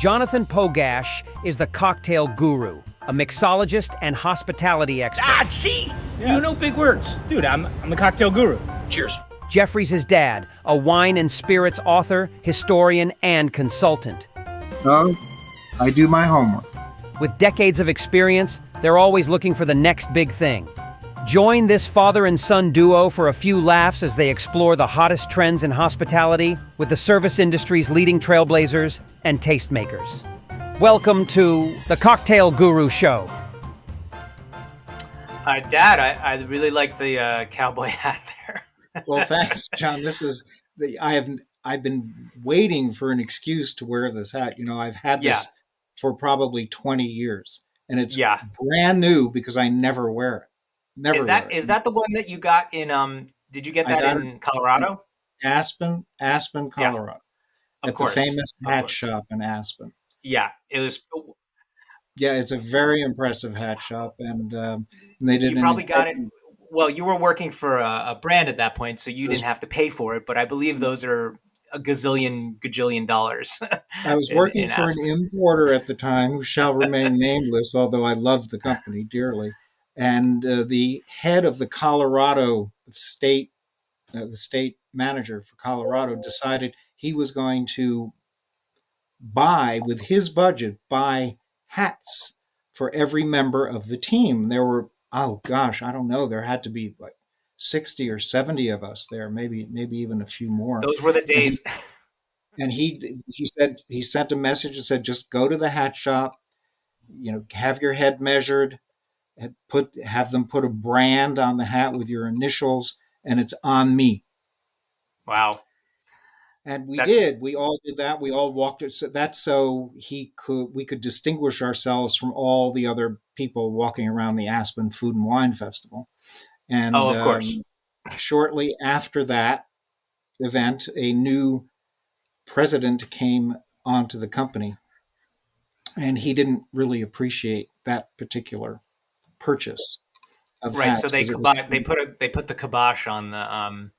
Jonathan Pogash is the cocktail guru, a mixologist and hospitality expert. See? Yeah. You know big words. Dude, I'm the cocktail guru. Cheers. Jeffrey's his dad, a wine and spirits author, historian, and consultant. So, I do my homework. With decades of experience, they're always looking for the next big thing. Join this father and son duo for a few laughs as they explore the hottest trends in hospitality with the service industry's leading trailblazers and tastemakers. Welcome to the Cocktail Guru Show. Dad, I really like the cowboy hat there. Well, thanks, John. I've been waiting for an excuse to wear this hat. You know, I've had this for probably 20 years, and it's brand new because I never wear it. Never. Is that the one that you got in? Did you get that in Colorado? Aspen, Colorado, at the famous hat shop in Aspen. Yeah, it was. Yeah, it's a very impressive hat shop, and they did. You probably got it. Well, you were working for a brand at that point, so you didn't have to pay for it. But I believe those are a gajillion dollars. I was working for an importer at the time who shall remain nameless, although I loved the company dearly. And the head of the Colorado state, the state manager for Colorado, decided he was going to buy, with his budget, hats for every member of the team. There were, I don't know, there had to be like 60 or 70 of us there, maybe even a few more. Those were the days. And he sent a message that said, just go to the hat shop, have your head measured, have them put a brand on the hat with your initials, and it's on me. Wow. And we did. We all did that. We all walked it. So that's so we could distinguish ourselves from all the other people walking around the Aspen Food and Wine Festival. And of course. Shortly after that event, a new president came onto the company, and he didn't really appreciate that particular purchase of hats. So they put the kibosh on the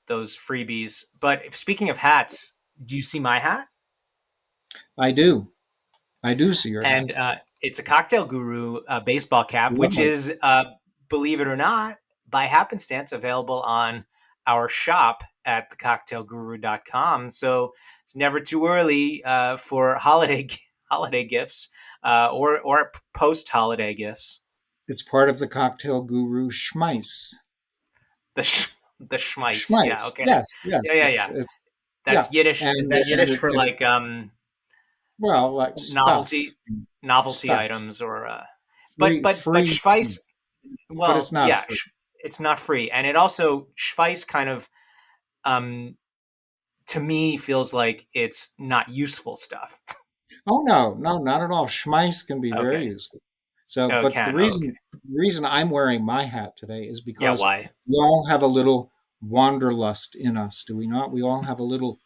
those freebies. But speaking of hats, do you see my hat? I do see your hat. And it's a Cocktail Guru baseball cap, which is, believe it or not, by happenstance available on our shop at thecocktailguru.com. So it's never too early for holiday gifts or post-holiday gifts. It's part of the Cocktail Guru schmeiss. The schmeiss. Yeah, okay. Yes. Yeah. That's Yiddish. Is that Yiddish for like novelty items or but schweiss? Well, but it's not free. It's not free, and it also schweiss kind of to me feels like it's not useful stuff. Oh no, not at all. Schmeiss can be very useful. So, but the reason I'm wearing my hat today is because we all have a little wanderlust in us, do we not? We all have a little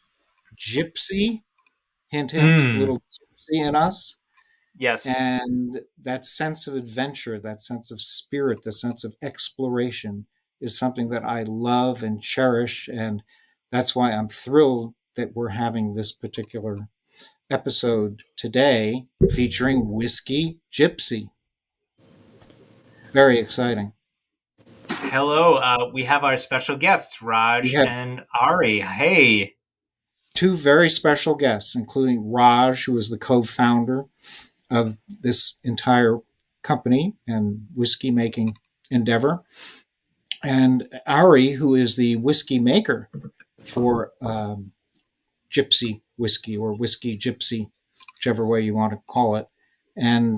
gypsy, hint, little gypsy in us. Yes. And that sense of adventure, that sense of spirit, the sense of exploration is something that I love and cherish. And that's why I'm thrilled that we're having this particular episode today featuring Whiskey Gypsy. Very exciting. Hello, we have our special guests, Raj and Ari. Hey. Two very special guests, including Raj, who is the co-founder of this entire company and whiskey making endeavor, and Ari, who is the whiskey maker for Gypsy Whiskey or Whiskey Gypsy, whichever way you want to call it. And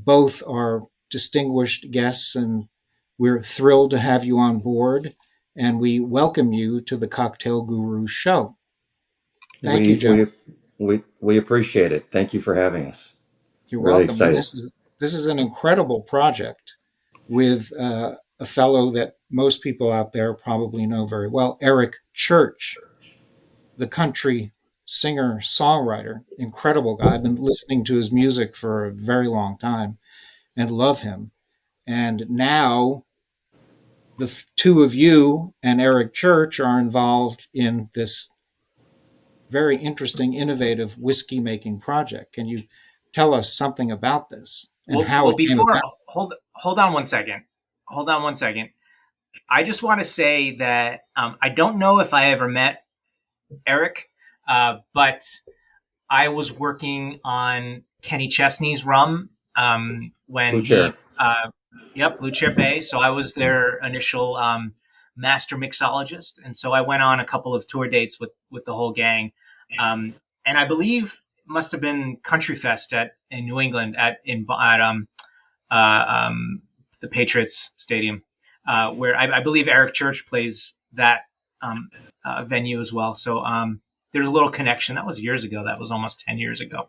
both are distinguished guests, and we're thrilled to have you on board, and we welcome you to the Cocktail Guru Show. Thank you, John. We appreciate it. Thank you for having us. You're really welcome. Excited. This is an incredible project with a fellow that most people out there probably know very well, Eric Church, the country singer, songwriter, incredible guy. I've been listening to his music for a very long time and love him. And now the two of you and Eric Church are involved in this very interesting, innovative whiskey making project. Can you tell us something about this and how Well, it came before about? hold on one second. Hold on one second. I just want to say that I don't know if I ever met Eric, but I was working on Kenny Chesney's rum when Blue Chair. Blue Chair Bay. So I was their initial master mixologist, and so I went on a couple of tour dates with the whole gang, and I believe must have been Country Fest in New England at the Patriots Stadium, where I believe Eric Church plays that venue as well. So there's a little connection. That was years ago. That was almost 10 years ago.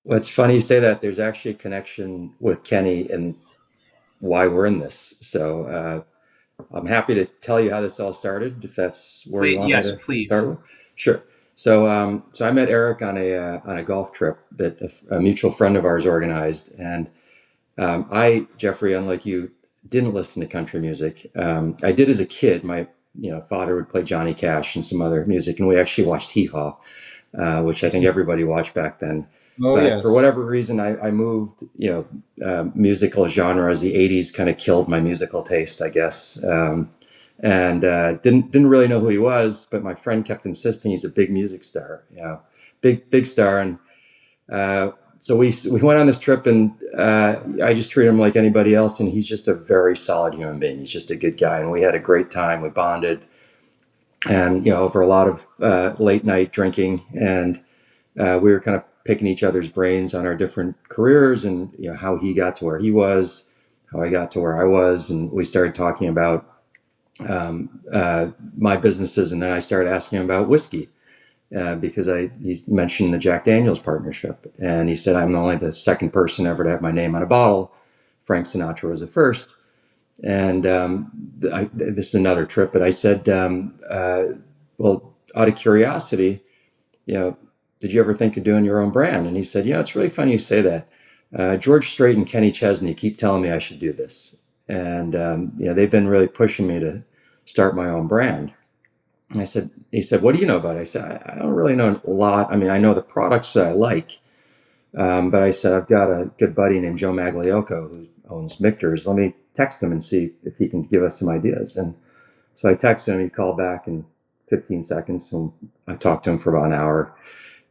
Well, it's funny you say that. There's actually a connection with Kenny and why we're in this. So I'm happy to tell you how this all started, if that's where you want me to Please. start with. Sure. So so I met Eric on a golf trip that a mutual friend of ours organized, and Jeffrey, unlike you, didn't listen to country music. I did as a kid. My father would play Johnny Cash and some other music, and we actually watched Hee Haw, which I think everybody watched back then. Oh, But yes. for whatever reason, I moved, musical genres. The 80s kind of killed my musical taste, I guess. And didn't really know who he was, but my friend kept insisting he's a big music star, big star. And so we went on this trip, and I just treat him like anybody else. And he's just a very solid human being. He's just a good guy. And we had a great time. We bonded, and, over a lot of late night drinking. And we were kind of picking each other's brains on our different careers, and how he got to where he was, how I got to where I was, and we started talking about my businesses, and then I started asking him about whiskey because he mentioned the Jack Daniel's partnership, and he said I'm only the second person ever to have my name on a bottle. Frank Sinatra was the first, and this is another trip, but I said, well, out of curiosity, did you ever think of doing your own brand? And he said, it's really funny you say that. George Strait and Kenny Chesney keep telling me I should do this. And, they've been really pushing me to start my own brand. And he said, what do you know about it? I said, I don't really know a lot. I mean, I know the products that I like. But I said, I've got a good buddy named Joe Magliocco who owns Michter's. Let me text him and see if he can give us some ideas. And so I texted him. He called back in 15 seconds. And I talked to him for about an hour.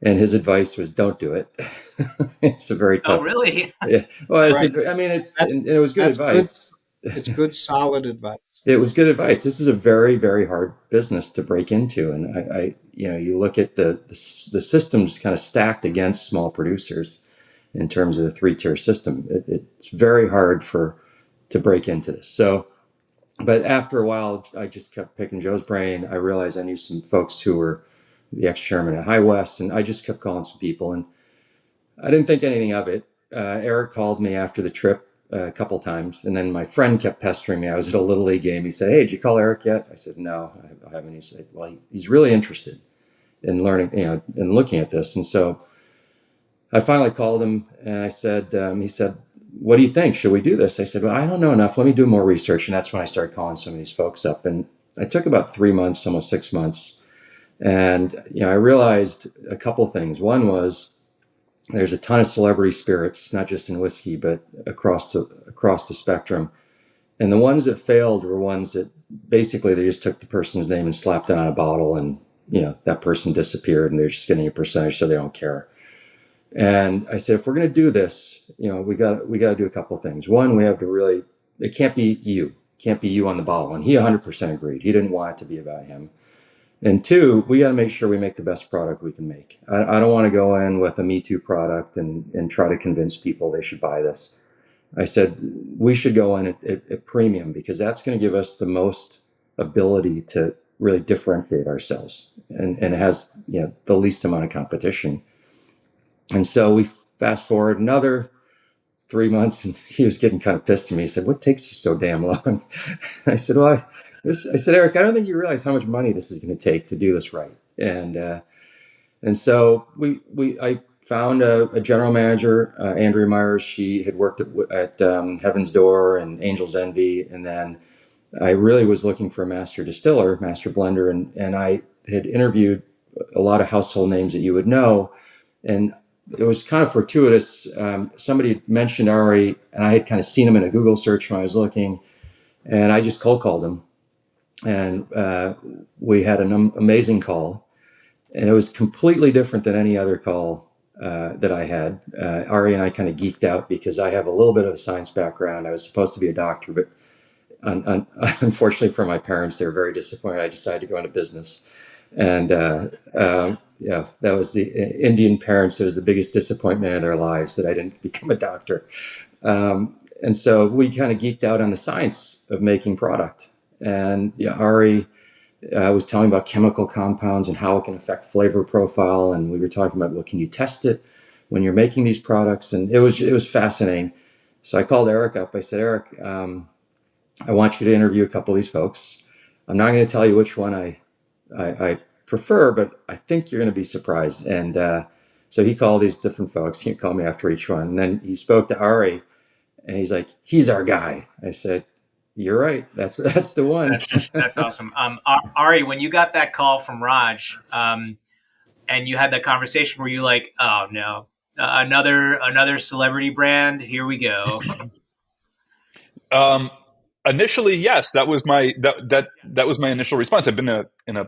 And his advice was, don't do it. It's a very tough. Oh, really? Yeah. Well, Right. it was good advice. It's good, solid advice. It was good advice. This is a very, very hard business to break into. And you look at the systems kind of stacked against small producers in terms of the 3-tier system. It's very hard to break into this. So, but after a while, I just kept picking Joe's brain. I realized I knew some folks who were the ex-chairman at High West, and I just kept calling some people, and I didn't think anything of it. Eric called me after the trip a couple times, and then my friend kept pestering me. I was at a Little League game. He said, hey, did you call Eric yet? I said, no, I haven't. He said, well, he's really interested in learning, in looking at this. And so I finally called him, and I said, he said, what do you think? Should we do this? I said, well, I don't know enough. Let me do more research. And that's when I started calling some of these folks up. And I took about 3 months, almost 6 months. And, I realized a couple things. One was there's a ton of celebrity spirits, not just in whiskey, but across the spectrum. And the ones that failed were ones that basically they just took the person's name and slapped it on a bottle, and, that person disappeared, and they're just getting a percentage, so they don't care. And I said, if we're going to do this, we got to do a couple of things. One, we have to really, it can't be you on the bottle. And he 100% agreed. He didn't want it to be about him. And two, we got to make sure we make the best product we can make. I don't want to go in with a Me Too product and try to convince people they should buy this. I said, we should go in at premium, because that's going to give us the most ability to really differentiate ourselves. And it has, the least amount of competition. And so we fast forward another 3 months, and he was getting kind of pissed at me. He said, what takes you so damn long? I said, well, I said, Eric, I don't think you realize how much money this is going to take to do this right. And so I found a general manager, Andrea Myers. She had worked at Heaven's Door and Angel's Envy. And then I really was looking for a master distiller, master blender. And I had interviewed a lot of household names that you would know. And it was kind of fortuitous. Somebody had mentioned Ari, and I had kind of seen him in a Google search when I was looking, and I just cold called him. And we had an amazing call, and it was completely different than any other call that I had. Ari and I kind of geeked out because I have a little bit of a science background. I was supposed to be a doctor, but unfortunately for my parents, they were very disappointed. I decided to go into business. And yeah, that was the Indian parents. It was the biggest disappointment in their lives that I didn't become a doctor. And so we kind of geeked out on the science of making product. And yeah, Ari was telling about chemical compounds and how it can affect flavor profile. And we were talking about, well, can you test it when you're making these products? And it was fascinating. So I called Eric up. I said, Eric, I want you to interview a couple of these folks. I'm not going to tell you which one I prefer, but I think you're going to be surprised. And so he called these different folks. He called me after each one. And then he spoke to Ari, and he's like, he's our guy. I said, you're right. That's the one. That's awesome. Ari, when you got that call from Raj, and you had that conversation, were you like, oh no, another celebrity brand? Here we go. Initially, yes, that was my that was my initial response. I've been in a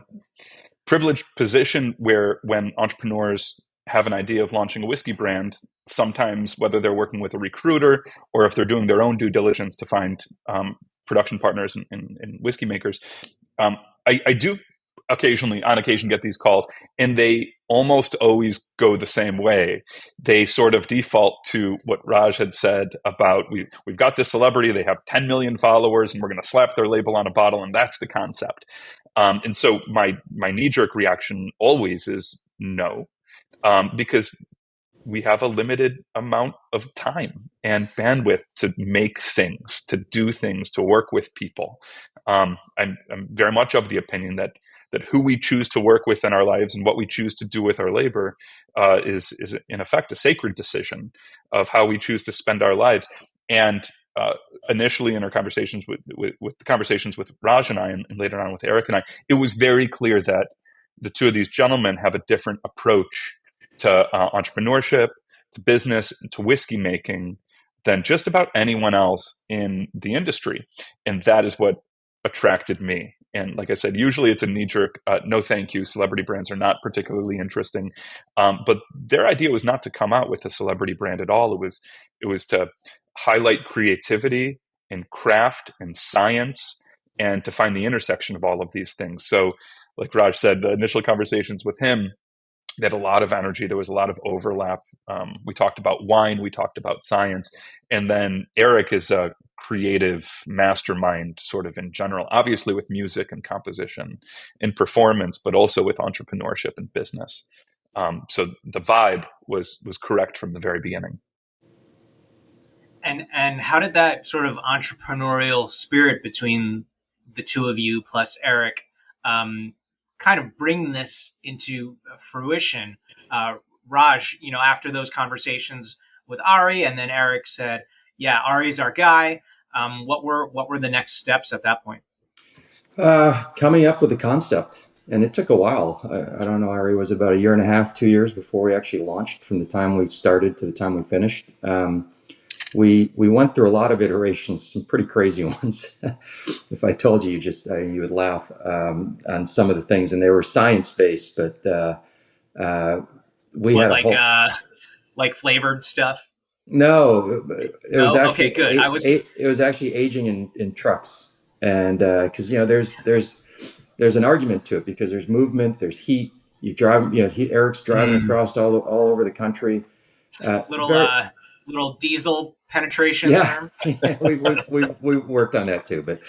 privileged position where when entrepreneurs have an idea of launching a whiskey brand, sometimes whether they're working with a recruiter or if they're doing their own due diligence to find production partners and whiskey makers, I do on occasion get these calls, and they almost always go the same way. They sort of default to what Raj had said about we've got this celebrity, they have 10 million followers, and we're going to slap their label on a bottle, and that's the concept. And so my knee-jerk reaction always is no, because we have a limited amount of time and bandwidth to make things, to do things, to work with people. I'm very much of the opinion that who we choose to work with in our lives and what we choose to do with our labor is in effect a sacred decision of how we choose to spend our lives. And initially in our conversations with the conversations with Raj and I, and later on with Eric and I, it was very clear that the two of these gentlemen have a different approach to entrepreneurship, to business, and to whiskey making than just about anyone else in the industry. And that is what attracted me. And like I said, usually it's a knee-jerk, no thank you, celebrity brands are not particularly interesting. But their idea was not to come out with a celebrity brand at all. It was to highlight creativity and craft and science and to find the intersection of all of these things. So like Raj said, the initial conversations with him, they had a lot of energy. There was a lot of overlap. We talked about wine. We talked about science. And then Eric is a creative mastermind sort of in general, obviously with music and composition and performance, but also with entrepreneurship and business. So the vibe was correct from the very beginning. And how did that sort of entrepreneurial spirit between the two of you plus Eric kind of bring this into fruition? Raj, after those conversations with Ari, and then Eric said, yeah, Ari's our guy. What were the next steps at that point? Coming up with the concept. And it took a while. I don't know, Ari, it was about 1.5 2 years before we actually launched, from the time we started to the time we finished. We went through a lot of iterations, some pretty crazy ones. If I told you, you would laugh on some of the things, and they were science-based, but we had a whole... like flavored stuff? No, it was actually okay, good. It was actually aging in trucks, and because there's an argument to it, because there's movement, there's heat. You drive, Eric's driving across all over the country. Little diesel penetration. Yeah, we worked on that too, but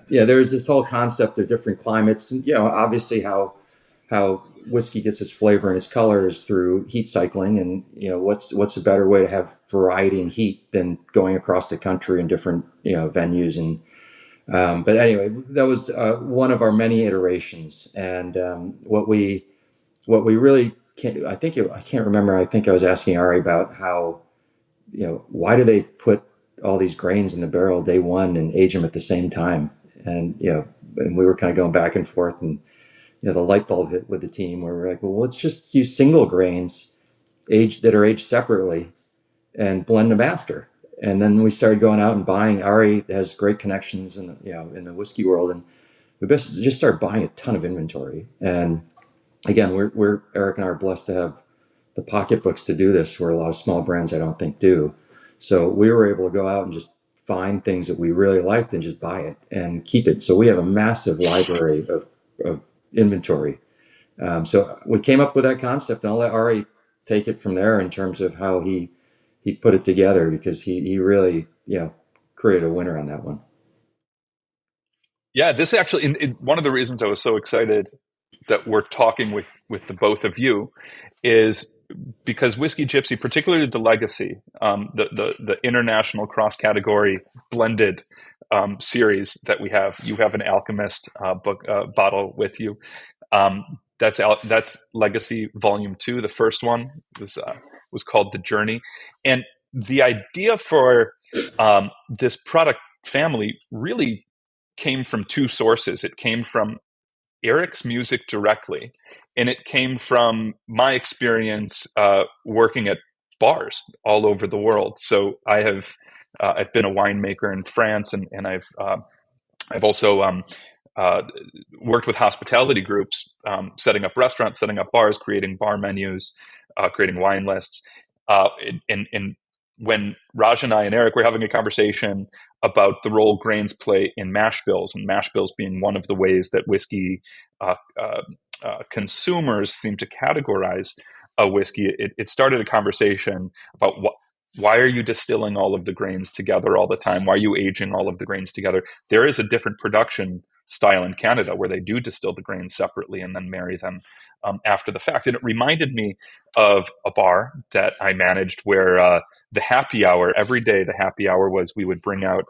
yeah, there's this whole concept of different climates, and obviously how whiskey gets its flavor and its color is through heat cycling, and what's a better way to have variety and heat than going across the country in different venues. And but anyway, that was one of our many iterations, and what we really I can't remember. I think I was asking Ari about how, why do they put all these grains in the barrel day one and age them at the same time? And, and we were kind of going back and forth, and the light bulb hit with the team where we're like, well, let's just use single grains that are aged separately and blend them after. And then we started going out and buying. Ari has great connections in the whiskey world, and we just started buying a ton of inventory. And again, we're Eric and I are blessed to have the pocketbooks to do this, where a lot of small brands I don't think do. So we were able to go out and just find things that we really liked and just buy it and keep it. So we have a massive library of inventory. So we came up with that concept, and I'll let Ari take it from there in terms of how he put it together, because he really created a winner on that one. Yeah, this actually, in one of the reasons I was so excited that we're talking with the both of you is because Whiskey Gypsy, particularly the Legacy, the international cross-category blended series that we have. You have an Alchemist bottle with you. That's Legacy Volume 2. The first one was called The Journey, and the idea for this product family really came from two sources. It came from Eric's music directly, and it came from my experience working at bars all over the world. So I've been a winemaker in France, and I've also worked with hospitality groups, setting up restaurants, setting up bars, creating bar menus, creating wine lists, and when Raj and I and Eric were having a conversation about the role grains play in mash bills, and mash bills being one of the ways that whiskey consumers seem to categorize a whiskey, it started a conversation about why are you distilling all of the grains together all the time? Why are you aging all of the grains together? There is a different production style in Canada where they do distill the grains separately and then marry them after the fact. And it reminded me of a bar that I managed where the happy hour, every day the happy hour was we would bring out,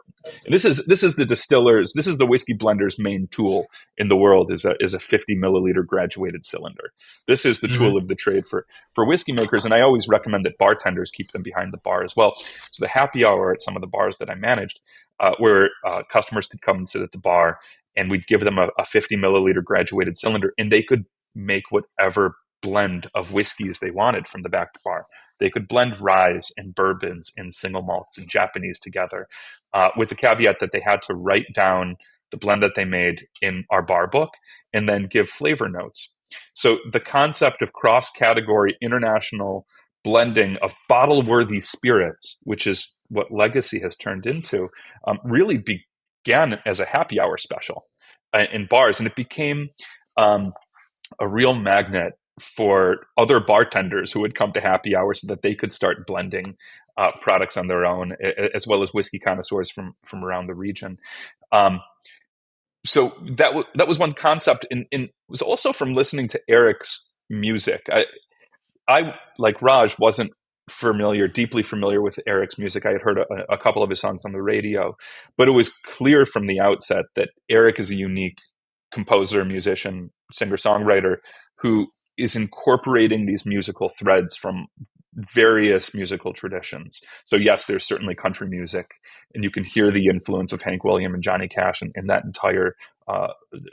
and this is the distillers, this is the whiskey blender's main tool in the world, is a 50 milliliter graduated cylinder. This is the tool of the trade for whiskey makers, and I always recommend that bartenders keep them behind the bar as well. So the happy hour at some of the bars that I managed, where customers could come and sit at the bar, and we'd give them a 50 milliliter graduated cylinder, and they could make whatever blend of whiskeys they wanted from the back bar. They could blend ryes and bourbons and single malts and Japanese together, with the caveat that they had to write down the blend that they made in our bar book and then give flavor notes. So the concept of cross-category international blending of bottle-worthy spirits, which is what Legacy has turned into, really began as a happy hour special in bars, and it became a real magnet for other bartenders who would come to happy hour so that they could start blending products on their own, as well as whiskey connoisseurs from around the region. So that was one concept, and it was also from listening to Eric's music. I like Raj, wasn't deeply familiar with Eric's music. I had heard a couple of his songs on the radio, but it was clear from the outset that Eric is a unique composer, musician, singer-songwriter who is incorporating these musical threads from various musical traditions. So yes, there's certainly country music, and you can hear the influence of Hank Williams and Johnny Cash in that entire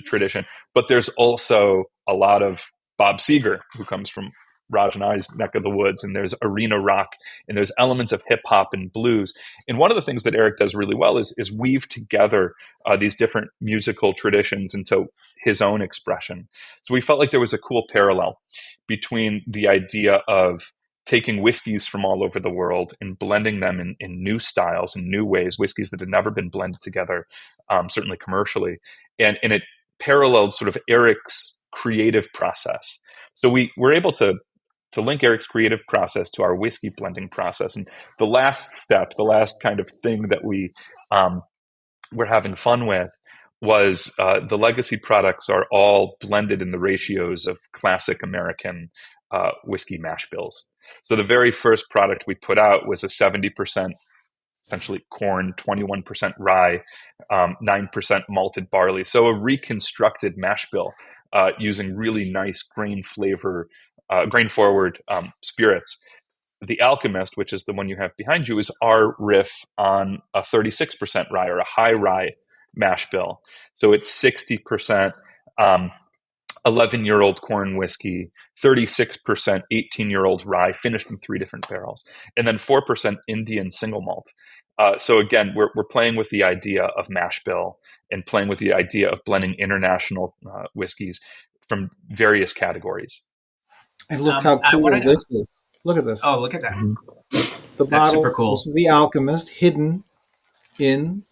tradition. But there's also a lot of Bob Seger, who comes from Raj and I's neck of the woods, and there's arena rock, and there's elements of hip hop and blues. And one of the things that Eric does really well is weave together these different musical traditions into his own expression. So we felt like there was a cool parallel between the idea of taking whiskeys from all over the world and blending them in new styles and new ways, whiskeys that had never been blended together, certainly commercially. And it paralleled sort of Eric's creative process. So we were able to link Eric's creative process to our whiskey blending process. And the last step, the last kind of thing that we were having fun with was the Legacy products are all blended in the ratios of classic American whiskey mash bills. So the very first product we put out was a 70% essentially corn, 21% rye, 9% malted barley. So a reconstructed mash bill using really nice grain forward spirits. The Alchemist, which is the one you have behind you, is our riff on a 36% rye, or a high rye mash bill. So it's 60% 11-year-old corn whiskey, 36% 18-year-old rye, finished in 3 different barrels, and then 4% Indian single malt. So again, we're playing with the idea of mash bill and playing with the idea of blending international whiskeys from various categories. And look how cool this is. Look at this. Oh, look at that. The That's bottle, super cool. This is The Alchemist hidden in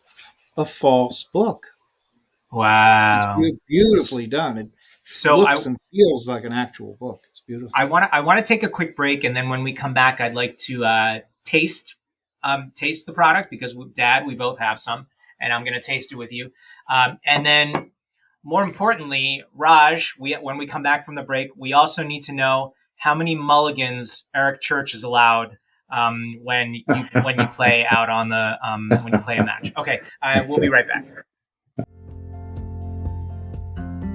a false book. Wow. It's beautifully done. It looks and feels like an actual book. It's beautiful. I want to take a quick break, and then when we come back, I'd like to taste the product, because Dad, we both have some, and I'm going to taste it with you. And then, more importantly, Raj, when we come back from the break, we also need to know how many mulligans Eric Church is allowed when you play out on the when you play a match. Okay, we'll be right back.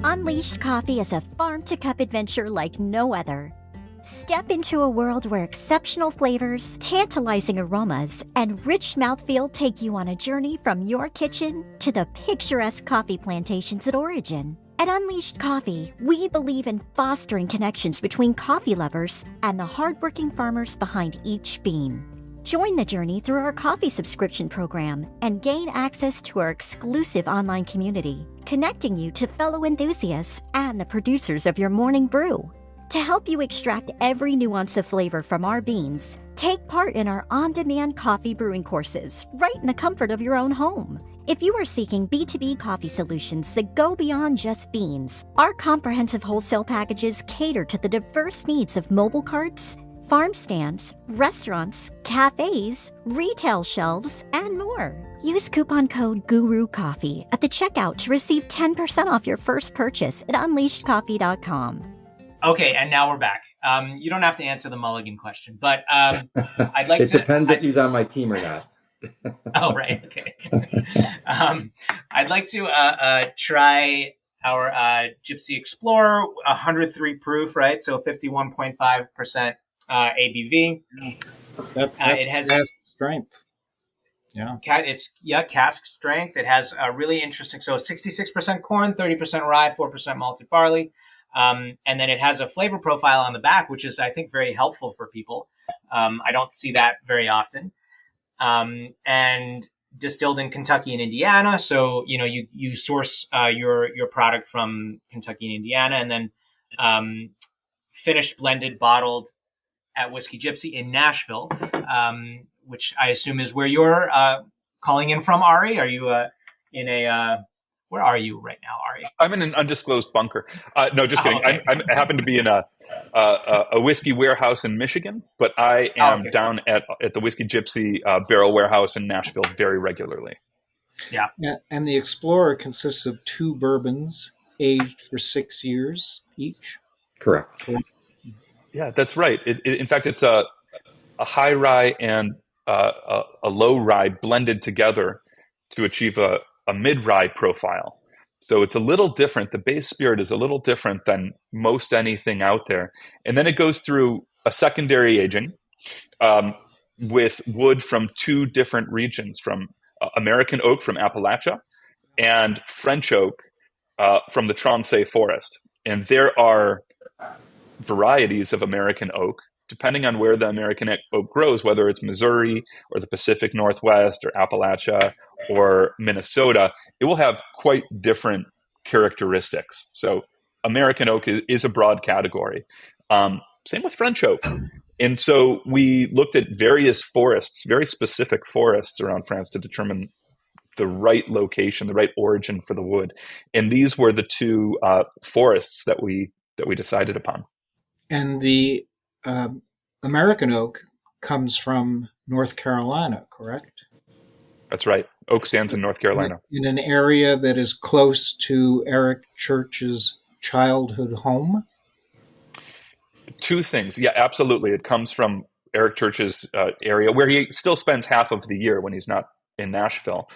Unleashed Coffee is a farm-to-cup adventure like no other. Step into a world where exceptional flavors, tantalizing aromas, and rich mouthfeel take you on a journey from your kitchen to the picturesque coffee plantations at origin. At Unleashed Coffee, we believe in fostering connections between coffee lovers and the hardworking farmers behind each bean. Join the journey through our coffee subscription program and gain access to our exclusive online community, connecting you to fellow enthusiasts and the producers of your morning brew. To help you extract every nuance of flavor from our beans, take part in our on-demand coffee brewing courses right in the comfort of your own home. If you are seeking B2B coffee solutions that go beyond just beans, our comprehensive wholesale packages cater to the diverse needs of mobile carts, farm stands, restaurants, cafes, retail shelves, and more. Use coupon code GURUCOFFEE at the checkout to receive 10% off your first purchase at unleashedcoffee.com. Okay, and now we're back. You don't have to answer the mulligan question, but I'd like to... It depends if he's on my team or not. Oh, right. Okay. I'd like to try our Gypsy Explorer, 103 proof, right? So 51.5% ABV. That's it has cask strength. Yeah. It's cask strength. It has a really interesting, so 66% corn, 30% rye, 4% malted barley. And then it has a flavor profile on the back, which is, I think, very helpful for people. I don't see that very often. And distilled in Kentucky and Indiana. So, you source your product from Kentucky and Indiana, and then finished, blended, bottled at Whiskey Gypsy in Nashville, which I assume is where you're calling in from, Ari. Are you where are you right now, Ari? I'm in an undisclosed bunker. No, just kidding. Okay. I happen to be in a whiskey warehouse in Michigan, but I am down at the Whiskey Gypsy barrel warehouse in Nashville very regularly. Yeah. And the Explorer consists of 2 bourbons aged for 6 years each. Correct. Yeah, that's right. In fact, it's a high rye and a low rye blended together to achieve a mid-rye profile. So it's a little different. The base spirit is a little different than most anything out there. And then it goes through a secondary aging with wood from 2 different regions, from American oak from Appalachia and French oak from the Transe forest. And there are varieties of American oak, depending on where the American oak grows, whether it's Missouri or the Pacific Northwest or Appalachia or Minnesota, it will have quite different characteristics. So American oak is a broad category. Same with French oak. And so we looked at various forests, very specific forests around France, to determine the right location, the right origin for the wood. And these were the 2 forests that we decided upon. And the American oak comes from North Carolina, correct? That's right. Oak stands in North Carolina. In an area that is close to Eric Church's childhood home? 2 things. Yeah, absolutely. It comes from Eric Church's area, where he still spends half of the year when he's not in Nashville.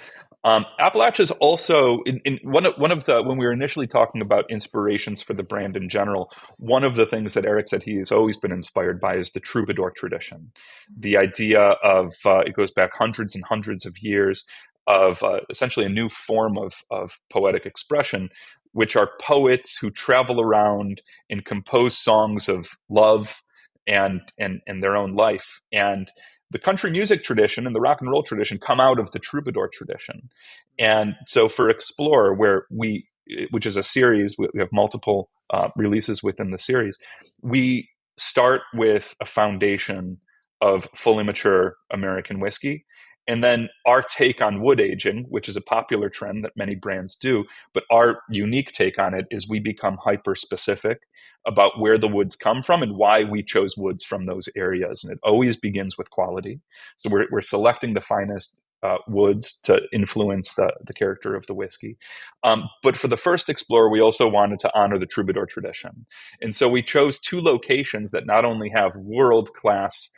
Appalachia is also in one of the, when we were initially talking about inspirations for the brand in general, one of the things that Eric said he has always been inspired by is the troubadour tradition. The idea of it goes back hundreds and hundreds of years of essentially a new form of poetic expression, which are poets who travel around and compose songs of love and their own life. And the country music tradition and the rock and roll tradition come out of the troubadour tradition. And so for Explorer, which is a series, we have multiple releases within the series, we start with a foundation of fully mature American whiskey. And then our take on wood aging, which is a popular trend that many brands do, but our unique take on it is we become hyper specific about where the woods come from and why we chose woods from those areas. And it always begins with quality. So we're selecting the finest woods to influence the character of the whiskey. But for the first Explorer, we also wanted to honor the troubadour tradition. And so we chose 2 locations that not only have world-class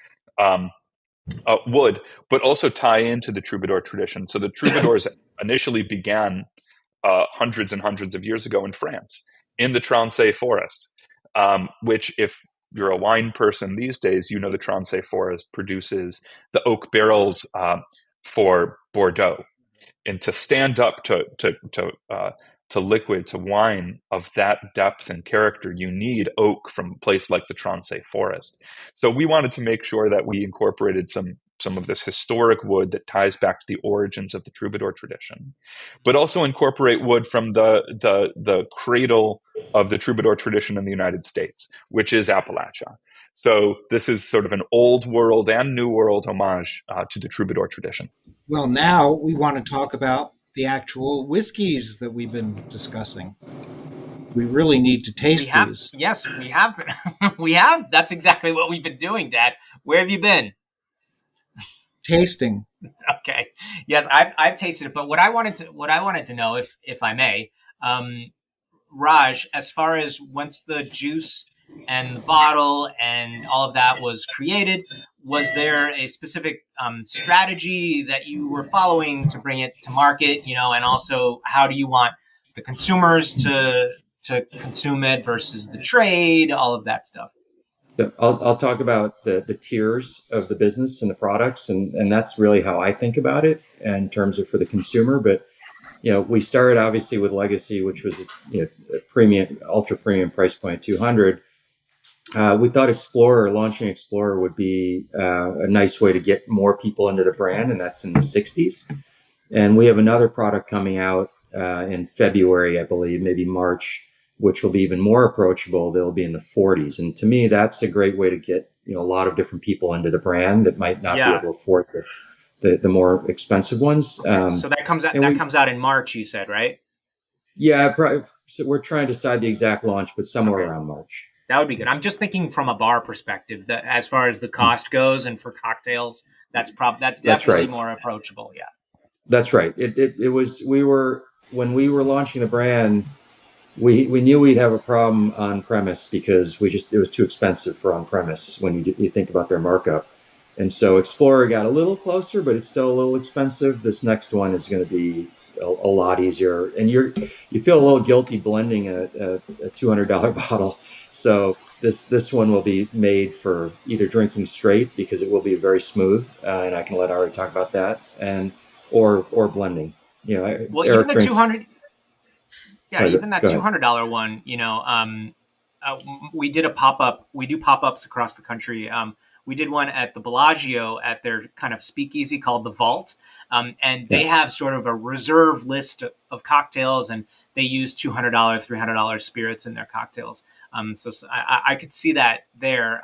wood, but also tie into the troubadour tradition. So the troubadours initially began hundreds and hundreds of years ago in France, in the Trançais forest, which, if you're a wine person these days, you know the Trançais forest produces the oak barrels for Bordeaux. And to stand up to liquid, to wine of that depth and character, you need oak from a place like the Trançais forest. So we wanted to make sure that we incorporated some of this historic wood that ties back to the origins of the troubadour tradition, but also incorporate wood from the cradle of the troubadour tradition in the United States, which is Appalachia. So this is sort of an old world and new world homage to the troubadour tradition. Well, now we want to talk about the actual whiskeys that we've been discussing. We really need to taste these. Yes, we have been. We have. That's exactly what we've been doing, Dad. Where have you been? Tasting. Okay. Yes, I've tasted it, but what I wanted to know, if I may, Raj, as far as once the juice and the bottle and all of that was created, was there a specific strategy that you were following to bring it to market? And also, how do you want the consumers to consume it versus the trade? All of that stuff. So I'll talk about the tiers of the business and the products, and that's really how I think about it in terms of for the consumer. But we started obviously with Legacy, which was a premium, ultra premium price point, $200. We thought launching Explorer would be a nice way to get more people into the brand, and that's in the 60s. And we have another product coming out in February, I believe, maybe March, which will be even more approachable. They'll be in the 40s. And to me, that's a great way to get a lot of different people into the brand that might not be able to afford the more expensive ones. So that comes out comes out in March, you said, right? Yeah, so we're trying to decide the exact launch, but somewhere around March. That would be good. I'm just thinking from a bar perspective, that as far as the cost goes, and for cocktails, that's definitely more approachable. Yeah, that's right. It was. When we were launching the brand, we knew we'd have a problem on premise because it was too expensive for on premise when you think about their markup. And so Explorer got a little closer, but it's still a little expensive. This next one is going to be a lot easier, and you feel a little guilty blending a $200 bottle. So this one will be made for either drinking straight, because it will be very smooth, and I can let Ari talk about that, or blending. Well, Eric even the drinks, 200. Yeah, sorry, even that $200 one. We did a pop up. We do pop ups across the country. We did one at the Bellagio at their kind of speakeasy called the Vault. And they have sort of a reserve list of cocktails, and they use $200, $300 spirits in their cocktails. So I could see that there.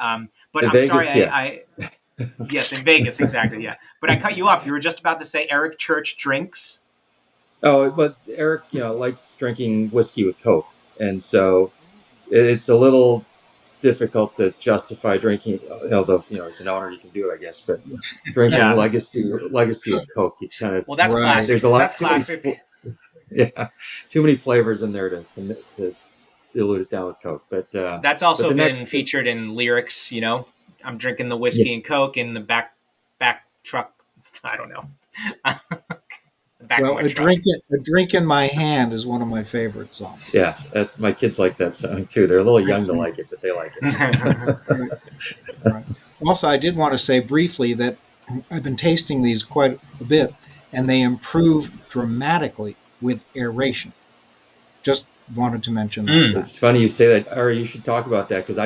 But in I'm Vegas, sorry, yes. Yes, in Vegas, exactly, yeah. But I cut you off. You were just about to say Eric Church drinks. Oh, but Eric, likes drinking whiskey with Coke, and so it's a little difficult to justify drinking, although as an owner you can do it, I guess. But drinking legacy with Coke, it's kind of that's classic. There's a lot. That's classic. Too many flavors in there to dilute it down with Coke. But that's also been featured in lyrics. I'm drinking the whiskey and Coke in the back truck. I don't know. Well, a drink in my hand is one of my favorite songs. Yeah, that's my kids like that song too. They're a little young to like it, but they like it. Right. Also, I did want to say briefly that I've been tasting these quite a bit, and they improve dramatically with aeration. Just wanted to mention that. It's funny you say that, Ari. You should talk about that, because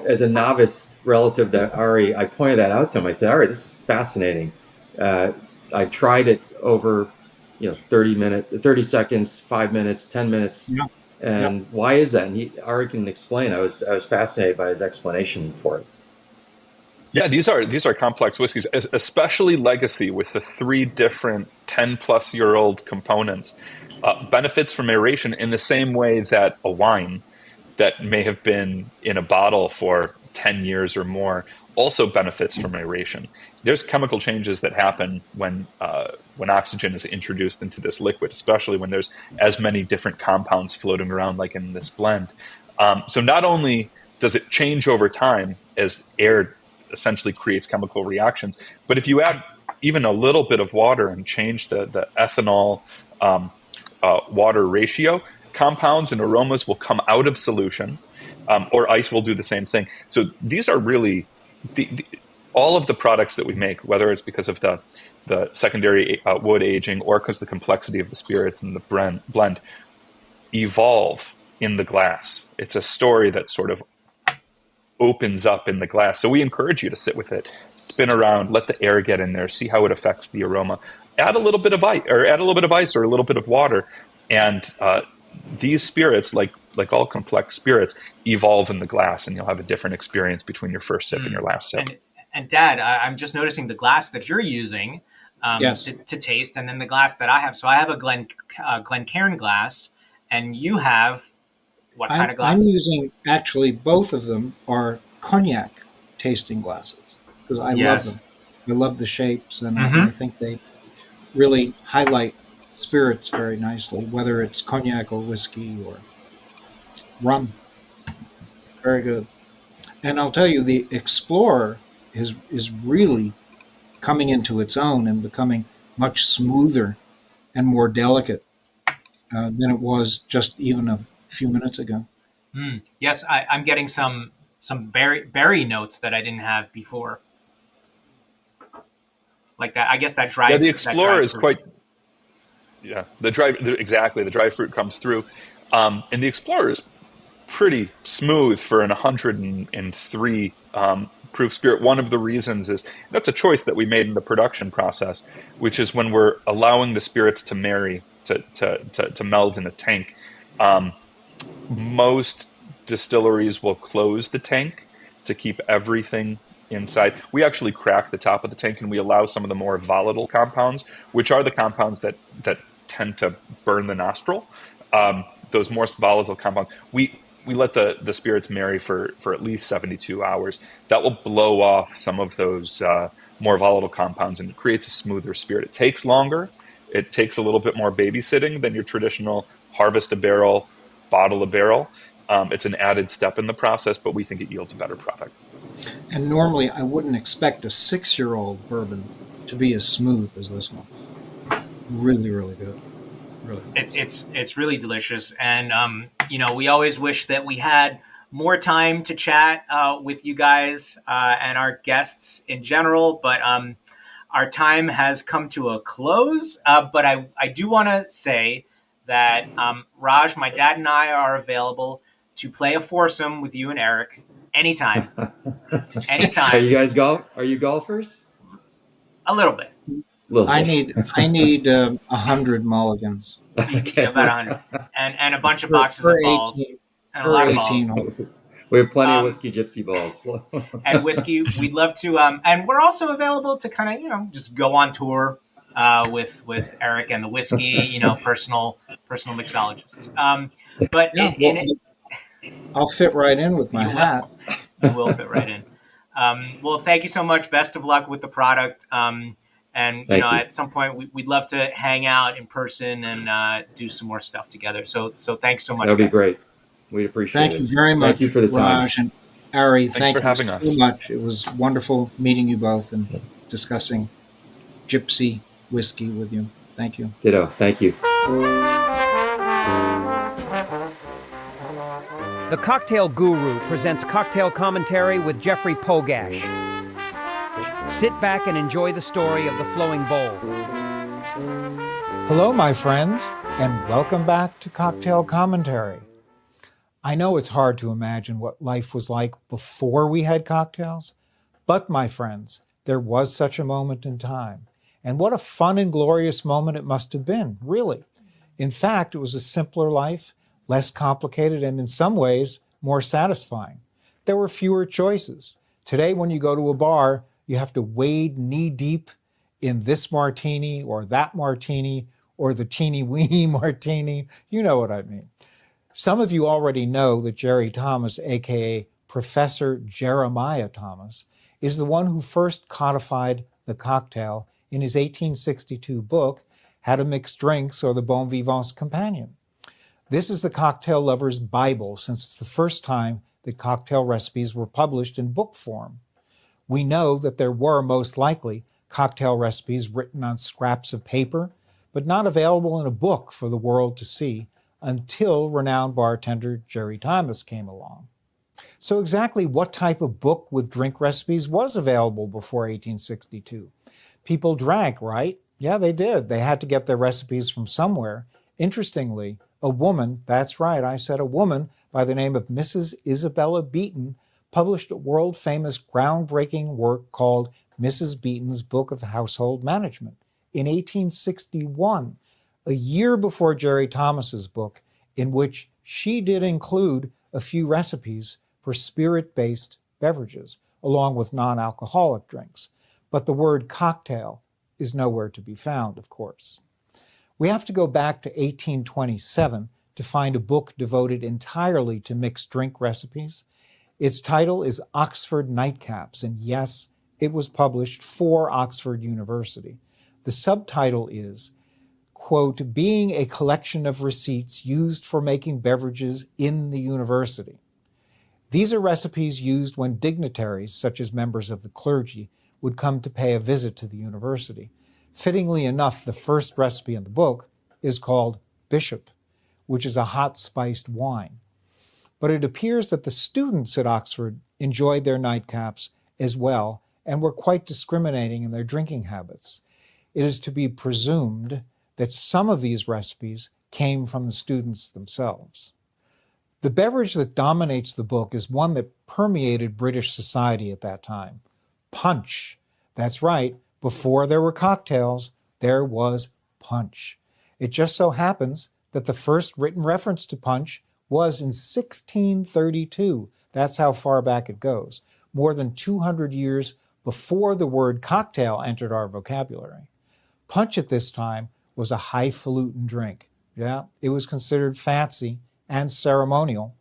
as a novice relative to Ari, I pointed that out to him. I said, Ari, this is fascinating. I tried it over, 30 seconds, 5 minutes, 10 minutes. Yeah. And why is that? And Ari can explain. I was fascinated by his explanation for it. Yeah, these are complex whiskeys, especially Legacy with the 3 different 10-plus-year-old components. Benefits from aeration in the same way that a wine that may have been in a bottle for 10 years or more also benefits from aeration. There's chemical changes that happen when oxygen is introduced into this liquid, especially when there's as many different compounds floating around like in this blend. So not only does it change over time as air essentially creates chemical reactions, but if you add even a little bit of water and change the ethanol water ratio, compounds and aromas will come out of solution, or ice will do the same thing. So these are really all of the products that we make, whether it's because of the secondary wood aging or because the complexity of the spirits and the blend, evolve in the glass. It's a story that sort of opens up in the glass. So we encourage you to sit with it, spin around, let the air get in there, see how it affects the aroma. Add a little bit of ice, or a little bit of water, and these spirits, like all complex spirits, evolve in the glass, and you'll have a different experience between your first sip and your last sip. And Dad, I'm just noticing the glass that you're using to taste, and then the glass that I have. So I have a Glencairn glass, and you have what kind of glass? I'm using, actually, both of them are cognac tasting glasses, because I love them. I love the shapes, and I think they really highlight spirits very nicely, whether it's cognac or whiskey or rum. Very good. And I'll tell you, the Explorer is really coming into its own and becoming much smoother and more delicate than it was just even a few minutes ago. Yes, I'm getting some berry notes that I didn't have before. Like that, I guess that dry. Yeah, the Explorer is quite. Yeah, the dry fruit comes through, and the Explorer is pretty smooth for an 103 proof spirit. One of the reasons is that's a choice that we made in the production process, which is when we're allowing the spirits to marry, to meld in a tank. Most distilleries will close the tank to keep everything inside. We actually crack the top of the tank, and we allow some of the more volatile compounds, which are the compounds that tend to burn the nostril. Those more volatile compounds, we let the spirits marry for at least 72 hours. That will blow off some of those more volatile compounds, and it creates a smoother spirit. It takes longer. It takes a little bit more babysitting than your traditional harvest a barrel, bottle a barrel. It's an added step in the process, but we think it yields a better product. And normally I wouldn't expect a 6-year-old bourbon to be as smooth as this one. Really, really good. Really nice. It's really delicious. And, we always wish that we had more time to chat with you guys and our guests in general. But our time has come to a close. But I do want to say that Raj, my dad, and I are available to play a foursome with you and Eric anytime. Anytime. Are you golfers? A little bit. I need 100 mulligans. Okay. About 100. And a bunch of boxes of balls. 18, and a lot of balls. We have plenty of whiskey gypsy balls. And whiskey, we'd love to. And we're also available to kind of, just go on tour with Eric and the whiskey, personal mixologists. But yeah, I'll fit right in with my hat. You will fit right in. Well, thank you so much. Best of luck with the product. And at some point we'd love to hang out in person and do some more stuff together. So thanks so much. That'd be great. We'd appreciate it. Thank you very much. Thank you for the time. Raj and Ari, Thanks for having us. so much. It was wonderful meeting you both and discussing Gypsy whiskey with you. Thank you. Ditto. Thank you. The Cocktail Guru presents Cocktail Commentary with Jeffrey Pogash. Sit back and enjoy the story of the flowing bowl. Hello, my friends. And welcome back to Cocktail Commentary. I know it's hard to imagine what life was like before we had cocktails, but my friends, there was such a moment in time. And what a fun and glorious moment it must have been, really. In fact, it was a simpler life, less complicated, and in some ways, more satisfying. There were fewer choices. Today, when you go to a bar, you have to wade knee-deep in this martini or that martini or the teeny-weeny martini. You know what I mean. Some of you already know that Jerry Thomas, a.k.a. Professor Jeremiah Thomas, is the one who first codified the cocktail in his 1862 book, How to Mix Drinks, or the Bon Vivant's Companion. This is the cocktail lover's Bible, since it's the first time that cocktail recipes were published in book form. We know that there were most likely cocktail recipes written on scraps of paper, but not available in a book for the world to see until renowned bartender Jerry Thomas came along. So exactly what type of book with drink recipes was available before 1862? People drank, right? Yeah, they did. They had to get their recipes from somewhere. Interestingly, a woman, that's right, I said a woman, by the name of Mrs. Isabella Beeton, published a world-famous groundbreaking work called Mrs. Beeton's Book of Household Management in 1861, a year before Jerry Thomas's book, in which she did include a few recipes for spirit-based beverages, along with non-alcoholic drinks. But the word cocktail is nowhere to be found, of course. We have to go back to 1827 to find a book devoted entirely to mixed drink recipes. Its title is Oxford Nightcaps, and yes, it was published for Oxford University. The subtitle is, quote, being a collection of receipts used for making beverages in the university. These are recipes used when dignitaries, such as members of the clergy, would come to pay a visit to the university. Fittingly enough, the first recipe in the book is called Bishop, which is a hot spiced wine. But it appears that the students at Oxford enjoyed their nightcaps as well and were quite discriminating in their drinking habits. It is to be presumed that some of these recipes came from the students themselves. The beverage that dominates the book is one that permeated British society at that time. Punch. That's right, before there were cocktails, there was punch. It just so happens that the first written reference to punch was in 1632. That's how far back it goes, more than 200 years before the word cocktail entered our vocabulary. Punch at this time was a highfalutin drink. Yeah, it was considered fancy and ceremonial.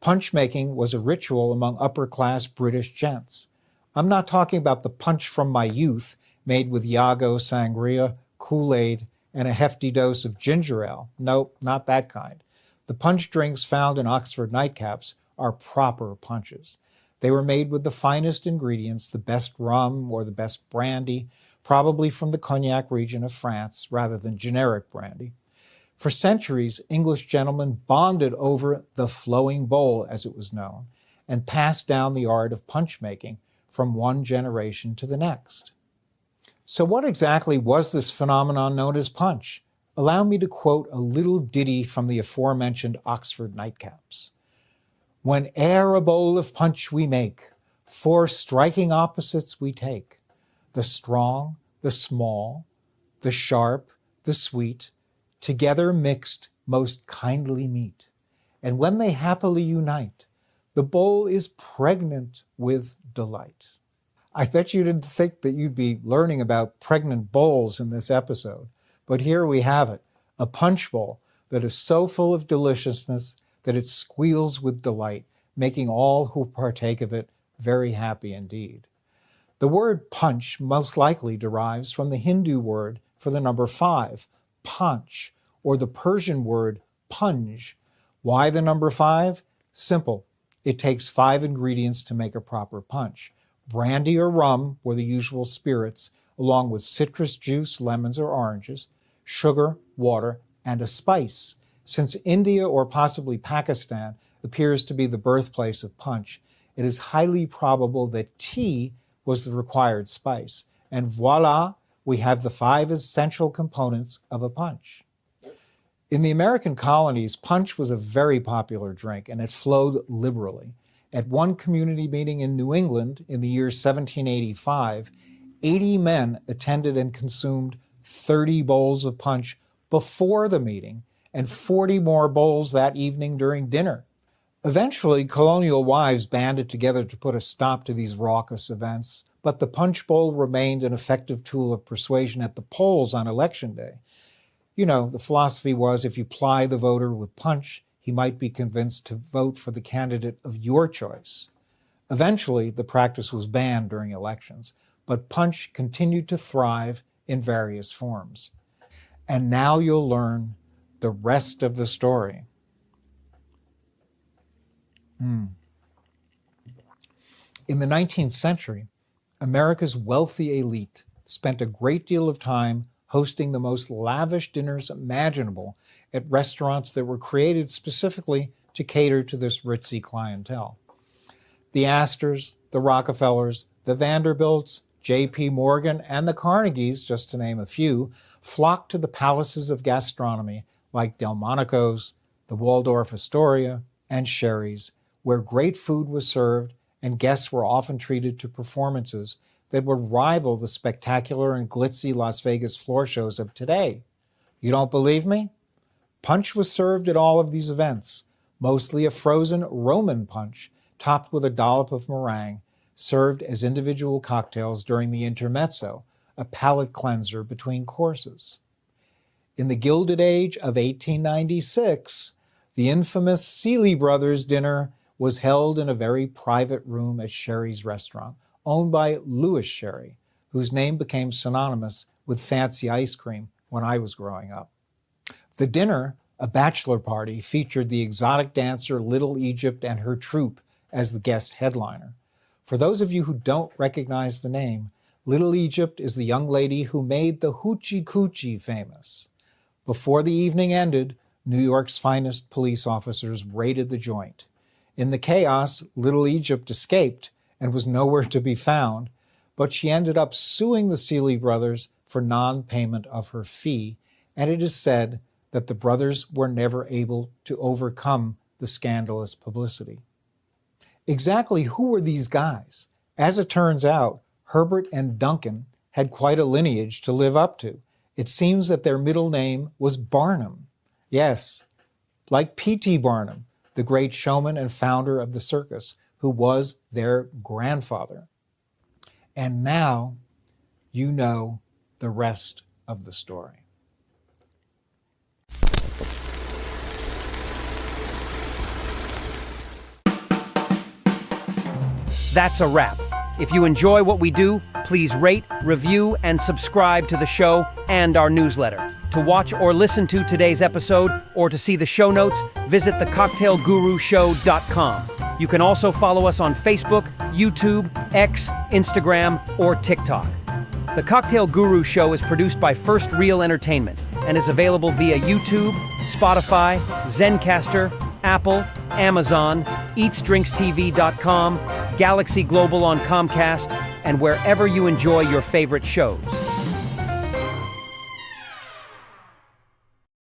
Punch making was a ritual among upper-class British gents. I'm not talking about the punch from my youth made with Yago, sangria, Kool-Aid, and a hefty dose of ginger ale. Nope, not that kind. The punch drinks found in Oxford nightcaps are proper punches. They were made with the finest ingredients, the best rum or the best brandy, probably from the Cognac region of France rather than generic brandy. For centuries, English gentlemen bonded over the flowing bowl, as it was known, and passed down the art of punch making from one generation to the next. So what exactly was this phenomenon known as punch? Allow me to quote a little ditty from the aforementioned Oxford nightcaps. Whene'er a bowl of punch we make, four striking opposites we take, the strong, the small, the sharp, the sweet, together mixed most kindly meet. And when they happily unite, the bowl is pregnant with delight. I bet you didn't think that you'd be learning about pregnant bowls in this episode, but here we have it, a punch bowl that is so full of deliciousness that it squeals with delight, making all who partake of it very happy indeed. The word punch most likely derives from the Hindu word for the number 5, panch, or the Persian word punj. Why the number 5? Simple. It takes 5 ingredients to make a proper punch. Brandy or rum were the usual spirits, along with citrus juice, lemons or oranges, sugar, water, and a spice. Since India or possibly Pakistan appears to be the birthplace of punch, it is highly probable that tea was the required spice. And voila, we have the 5 essential components of a punch. In the American colonies, punch was a very popular drink, and it flowed liberally. At one community meeting in New England in the year 1785, 80 men attended and consumed 30 bowls of punch before the meeting and 40 more bowls that evening during dinner. Eventually, colonial wives banded together to put a stop to these raucous events, but the punch bowl remained an effective tool of persuasion at the polls on election day. You know, the philosophy was if you ply the voter with punch, he might be convinced to vote for the candidate of your choice. Eventually, the practice was banned during elections, but punch continued to thrive in various forms. And now you'll learn the rest of the story. In the 19th century, America's wealthy elite spent a great deal of time hosting the most lavish dinners imaginable at restaurants that were created specifically to cater to this ritzy clientele. The Astors, the Rockefellers, the Vanderbilts, J.P. Morgan, and the Carnegies, just to name a few, flocked to the palaces of gastronomy like Delmonico's, the Waldorf Astoria, and Sherry's, where great food was served and guests were often treated to performances that would rival the spectacular and glitzy Las Vegas floor shows of today. You don't believe me? Punch was served at all of these events, mostly a frozen Roman punch topped with a dollop of meringue, served as individual cocktails during the intermezzo, a palate cleanser between courses. In the Gilded Age of 1896, the infamous Seeley Brothers dinner was held in a very private room at Sherry's restaurant, owned by Louis Sherry, whose name became synonymous with fancy ice cream when I was growing up. The dinner, a bachelor party, featured the exotic dancer Little Egypt and her troupe as the guest headliner. For those of you who don't recognize the name, Little Egypt is the young lady who made the Hoochie Coochie famous. Before the evening ended, New York's finest police officers raided the joint. In the chaos, Little Egypt escaped and was nowhere to be found, but she ended up suing the Seeley brothers for non-payment of her fee, and it is said that the brothers were never able to overcome the scandalous publicity. Exactly who were these guys? As it turns out, Herbert and Duncan had quite a lineage to live up to. It seems that their middle name was Barnum. Yes, like P.T. Barnum, the great showman and founder of the circus, who was their grandfather. And now you know the rest of the story. That's a wrap. If you enjoy what we do, please rate, review, and subscribe to the show and our newsletter. To watch or listen to today's episode or to see the show notes, visit thecocktailgurushow.com. You can also follow us on Facebook, YouTube, X, Instagram, or TikTok. The Cocktail Guru Show is produced by First Reel Entertainment and is available via YouTube, Spotify, Zencaster, Apple, Amazon, EatsDrinksTV.com, Galaxy Global on Comcast, and wherever you enjoy your favorite shows.